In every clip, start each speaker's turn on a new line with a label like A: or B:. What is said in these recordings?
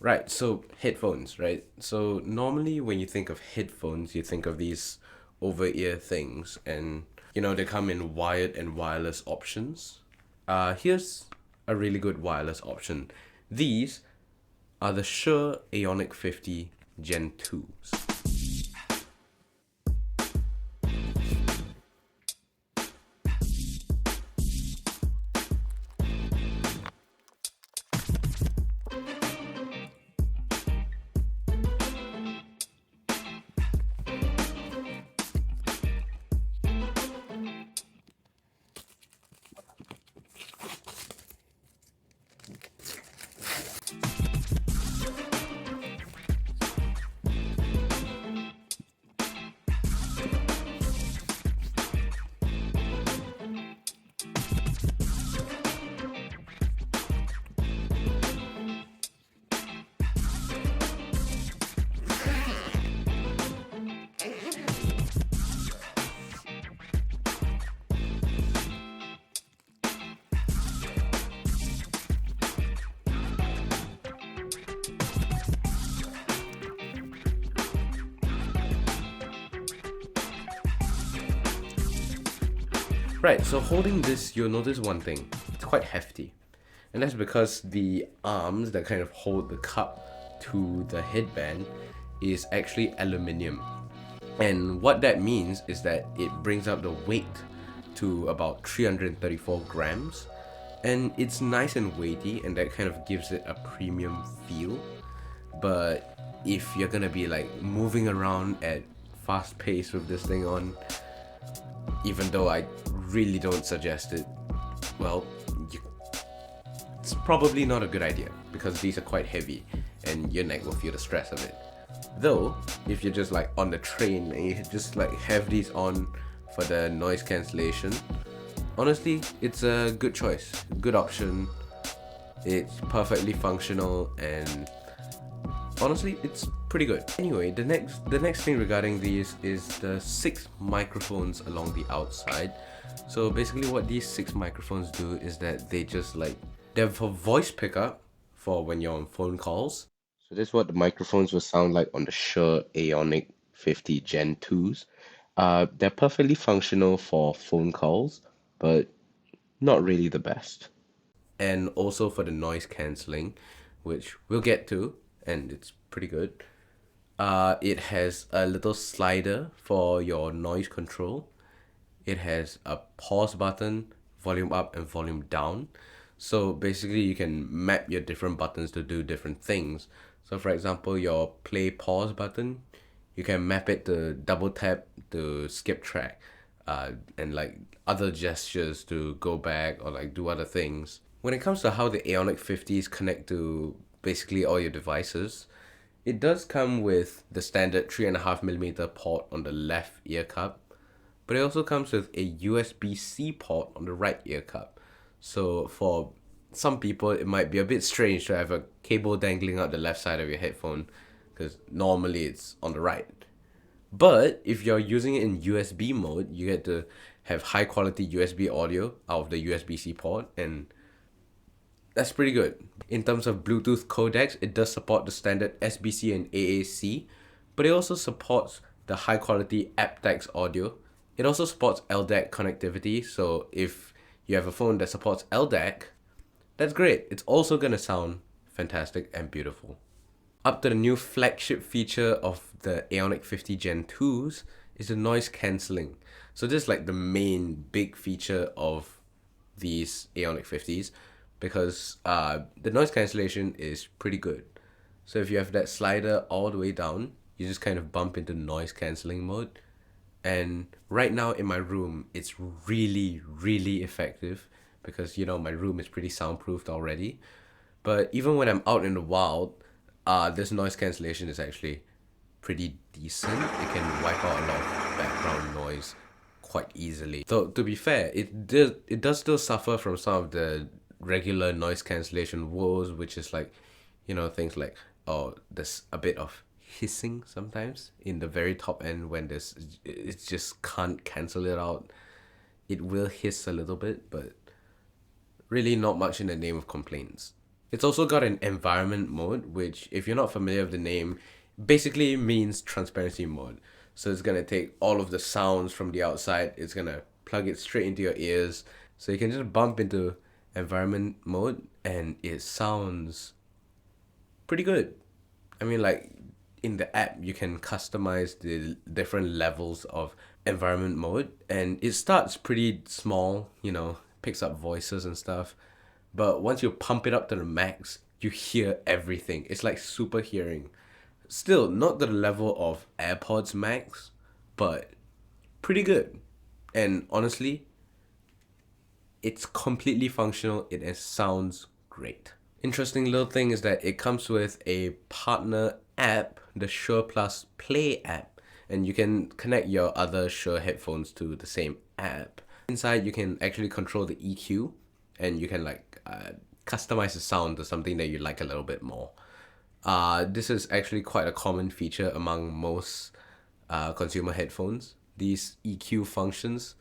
A: Right, so headphones, right? So normally when you think of headphones, you think of these over-ear things, and they come in wired and wireless options. Here's a really good wireless option. These are the Shure AONIC 50 Gen 2s. Right, so holding this, you'll notice one thing. It's quite hefty. And that's because the arms that kind of hold the cup to the headband is actually aluminium. And what that means is that it brings up the weight to about 334 grams. And it's nice and weighty, and that kind of gives it a premium feel. But if you're gonna be like moving around at fast pace with this thing on, even though I really don't suggest it, well, it's probably not a good idea because these are quite heavy and your neck will feel the stress of it. Though, if you're just like on the train and you just like have these on for the noise cancellation, honestly, it's a good choice, good option. It's perfectly functional and honestly, it's pretty good. Anyway, the next thing regarding these is the 6 microphones along the outside. So basically what these 6 microphones do is that they're for voice pickup for when you're on phone calls. So this is what the microphones will sound like on the Shure AONIC 50 Gen 2s. They're perfectly functional for phone calls, but not really the best. And also for the noise cancelling, which we'll get to, and it's pretty good. It has a little slider for your noise control. It has a pause button, volume up and volume down. So basically you can map your different buttons to do different things. So for example, your play pause button, you can map it to double tap to skip track, and like other gestures to go back or like do other things. When it comes to how the Aonic 50s connect to basically all your devices, it does come with the standard 3.5mm port on the left ear cup, but it also comes with a USB-C port on the right ear cup. So for some people, it might be a bit strange to have a cable dangling out the left side of your headphone, because normally it's on the right. But if you're using it in USB mode, you get to have high quality USB audio out of the USB-C port, and that's pretty good. In terms of Bluetooth codecs, it does support the standard SBC and AAC, but it also supports the high quality aptX audio. It also supports LDAC connectivity, so if you have a phone that supports LDAC, that's great. It's also gonna sound fantastic and beautiful. Up to the new flagship feature of the Aonic 50 Gen 2s is the noise cancelling. So this is like the main big feature of these Aonic 50s, because the noise cancellation is pretty good. So if you have that slider all the way down, you just kind of bump into noise cancelling mode. And right now in my room, it's really, really effective because my room is pretty soundproofed already. But even when I'm out in the wild, this noise cancellation is actually pretty decent. It can wipe out a lot of background noise quite easily. So to be fair, it does still suffer from some of the regular noise cancellation woes, which is like, things like, oh, there's a bit of hissing sometimes in the very top end when it just can't cancel it out. It will hiss a little bit, but really not much in the name of complaints. It's also got an environment mode, which, if you're not familiar with the name, basically means transparency mode. So it's gonna take all of the sounds from the outside, it's gonna plug it straight into your ears. So you can just bump into environment mode and it sounds pretty good. I mean, like, in the app, you can customize the different levels of environment mode, and it starts pretty small, picks up voices and stuff. But once you pump it up to the max, you hear everything. It's like super hearing. Still, not to the level of AirPods Max, but pretty good. And honestly, it's completely functional. It sounds great. Interesting little thing is that it comes with a partner app, the Shure Plus Play app, and you can connect your other Shure headphones to the same app. Inside, you can actually control the EQ, and you can customize the sound to something that you like a little bit more. This is actually quite a common feature among most consumer headphones, these EQ functions.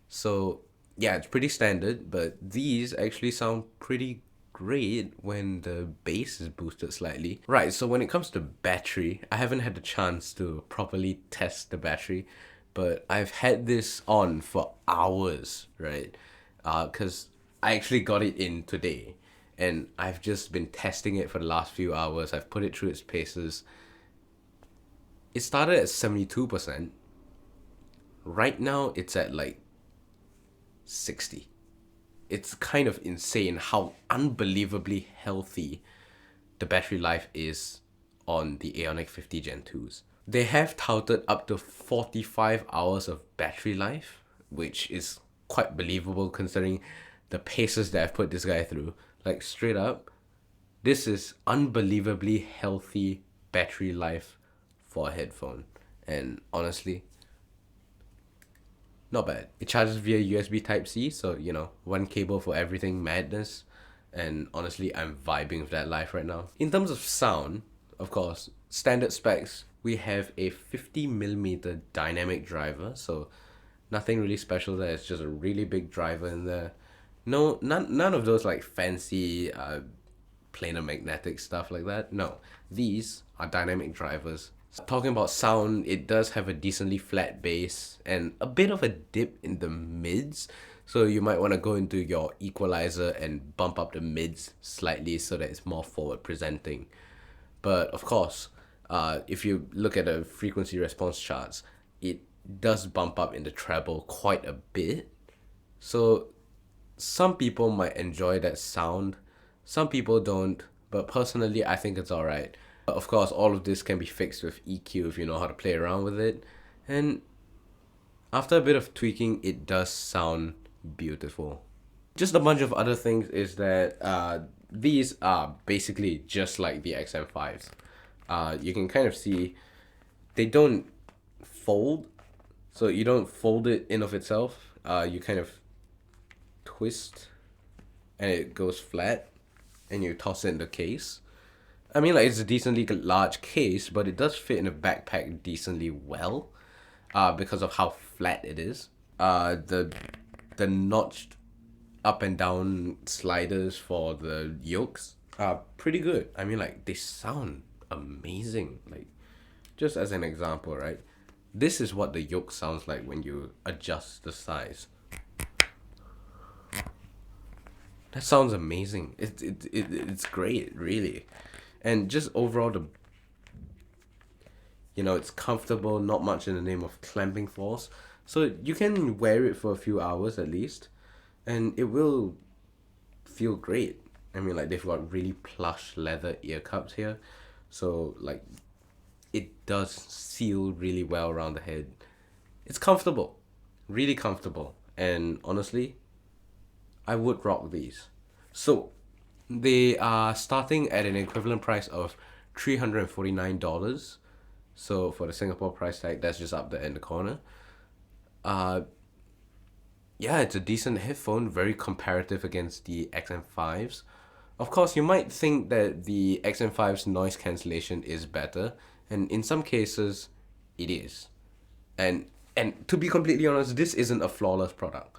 A: So yeah, it's pretty standard, but these actually sound pretty great when the bass is boosted slightly. Right, so when it comes to battery, I haven't had the chance to properly test the battery, but I've had this on for hours, right? Because I actually got it in today, and I've just been testing it for the last few hours. I've put it through its paces. It started at 72%. Right now, it's at 60. It's kind of insane how unbelievably healthy the battery life is on the AONIC 50 Gen 2s. They have touted up to 45 hours of battery life, which is quite believable considering the paces that I've put this guy through. Like, straight up, this is unbelievably healthy battery life for a headphone. And honestly, not bad. It charges via USB Type-C, so, one cable for everything madness. And honestly, I'm vibing with that life right now. In terms of sound, of course, standard specs, we have a 50mm dynamic driver, so nothing really special there. It's just a really big driver in there. No, none of those fancy planar magnetic stuff like that. No, these are dynamic drivers. Talking about sound, it does have a decently flat bass and a bit of a dip in the mids. So you might want to go into your equalizer and bump up the mids slightly so that it's more forward presenting. But of course, if you look at the frequency response charts, it does bump up in the treble quite a bit. So some people might enjoy that sound, some people don't, but personally I think it's alright. Of course, all of this can be fixed with EQ if you know how to play around with it, and after a bit of tweaking, it does sound beautiful. Just a bunch of other things is that these are basically just like the XM5s. You can kind of see they don't fold, so you don't fold it in of itself. You kind of twist and it goes flat and you toss it in the case. I mean, it's a decently large case, but it does fit in a backpack decently well, because of how flat it is. The notched up and down sliders for the yokes are pretty good. I mean, they sound amazing. Just as an example, right? This is what the yoke sounds like when you adjust the size. That sounds amazing. It's great, really. And just overall, it's comfortable, not much in the name of clamping force. So you can wear it for a few hours at least, and it will feel great. I mean, they've got really plush leather ear cups here. So, it does seal really well around the head. It's comfortable, really comfortable. And honestly, I would rock these. So, they are starting at an equivalent price of $349. So for the Singapore price tag, that's just up there in the corner. Yeah, it's a decent headphone, very comparative against the XM5s. Of course, you might think that the XM5's noise cancellation is better, and in some cases, it is. And to be completely honest, this isn't a flawless product.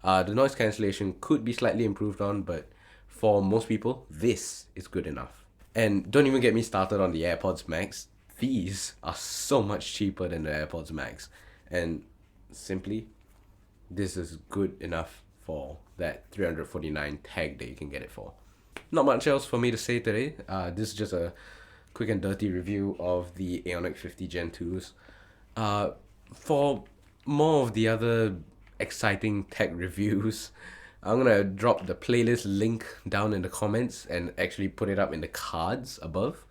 A: The noise cancellation could be slightly improved on, but for most people, this is good enough. And don't even get me started on the AirPods Max. These are so much cheaper than the AirPods Max. And simply, this is good enough for that $349 tag that you can get it for. Not much else for me to say today. This is just a quick and dirty review of the AONIC 50 Gen 2s. For more of the other exciting tech reviews, I'm gonna drop the playlist link down in the comments and actually put it up in the cards above.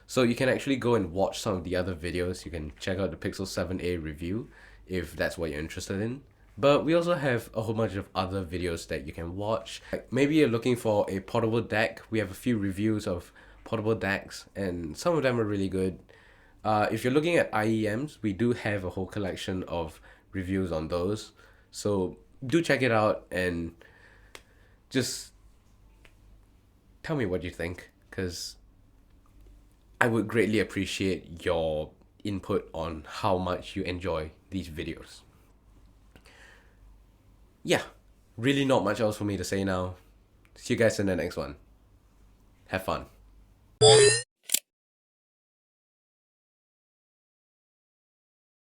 A: So you can actually go and watch some of the other videos. You can check out the Pixel 7a review if that's what you're interested in. But we also have a whole bunch of other videos that you can watch. Like maybe you're looking for a portable DAC. We have a few reviews of portable DACs and some of them are really good. If you're looking at IEMs, we do have a whole collection of reviews on those. So do check it out and just tell me what you think, because I would greatly appreciate your input on how much you enjoy these videos. Yeah, really not much else for me to say now. See you guys in the next one. Have fun.